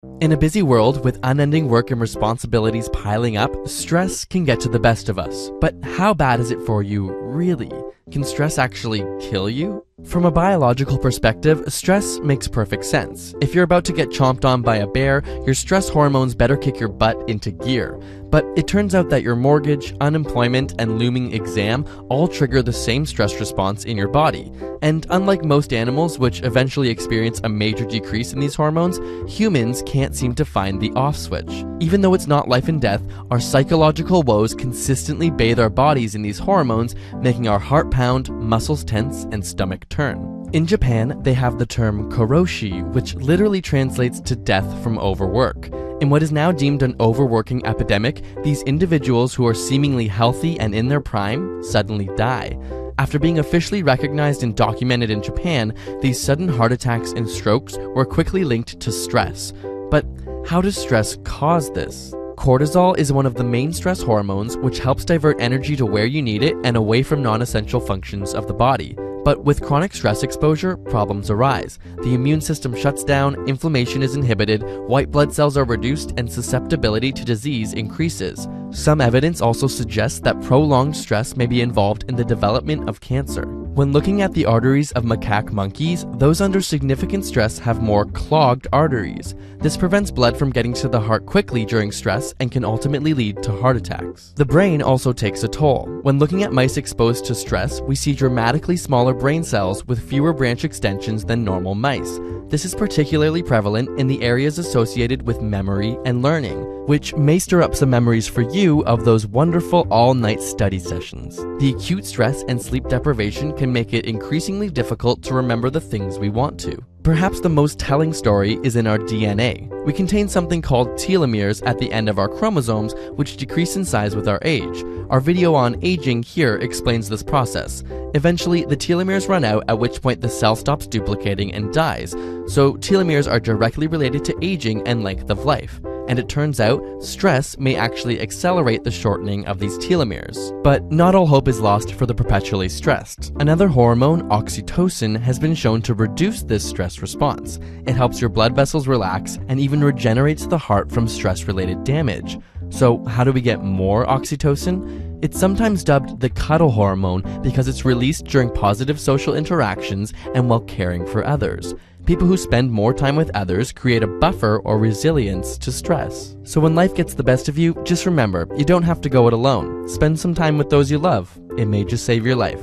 In a busy world with unending work and responsibilities piling up, stress can get to the best of us. But how bad is it for you, really? Can stress actually kill you? From a biological perspective, stress makes perfect sense. If you're about to get chomped on by a bear, your stress hormones better kick your butt into gear. But it turns out that your mortgage, unemployment, and looming exam all trigger the same stress response in your body. And unlike most animals, which eventually experience a major decrease in these hormones, humans can't seem to find the off switch. Even though it's not life and death, our psychological woes consistently bathe our bodies in these hormones, making our heart pound, muscles tense, and stomach turn. In Japan, they have the term koroshi, which literally translates to death from overwork. In what is now deemed an overworking epidemic, these individuals who are seemingly healthy and in their prime suddenly die. After being officially recognized and documented in Japan, these sudden heart attacks and strokes were quickly linked to stress. But how does stress cause this? Cortisol is one of the main stress hormones, which helps divert energy to where you need it and away from non-essential functions of the body. But with chronic stress exposure, problems arise. The immune system shuts down, inflammation is inhibited, white blood cells are reduced, and susceptibility to disease increases. Some evidence also suggests that prolonged stress may be involved in the development of cancer. When looking at the arteries of macaque monkeys, those under significant stress have more clogged arteries. This prevents blood from getting to the heart quickly during stress and can ultimately lead to heart attacks. The brain also takes a toll. When looking at mice exposed to stress, we see dramatically smaller brain cells with fewer branch extensions than normal mice. This is particularly prevalent in the areas associated with memory and learning, which may stir up some memories for you of those wonderful all-night study sessions. The acute stress and sleep deprivation can make it increasingly difficult to remember the things we want to. Perhaps the most telling story is in our DNA. We contain something called telomeres at the end of our chromosomes, which decrease in size with our age. Our video on aging here explains this process. Eventually, the telomeres run out, at which point the cell stops duplicating and dies. So telomeres are directly related to aging and length of life. And it turns out, stress may actually accelerate the shortening of these telomeres. But not all hope is lost for the perpetually stressed. Another hormone, oxytocin, has been shown to reduce this stress response. It helps your blood vessels relax and even regenerates the heart from stress-related damage. So how do we get more oxytocin? It's sometimes dubbed the cuddle hormone because it's released during positive social interactions and while caring for others. People who spend more time with others create a buffer or resilience to stress. So when life gets the best of you, just remember, you don't have to go it alone. Spend some time with those you love. It may just save your life.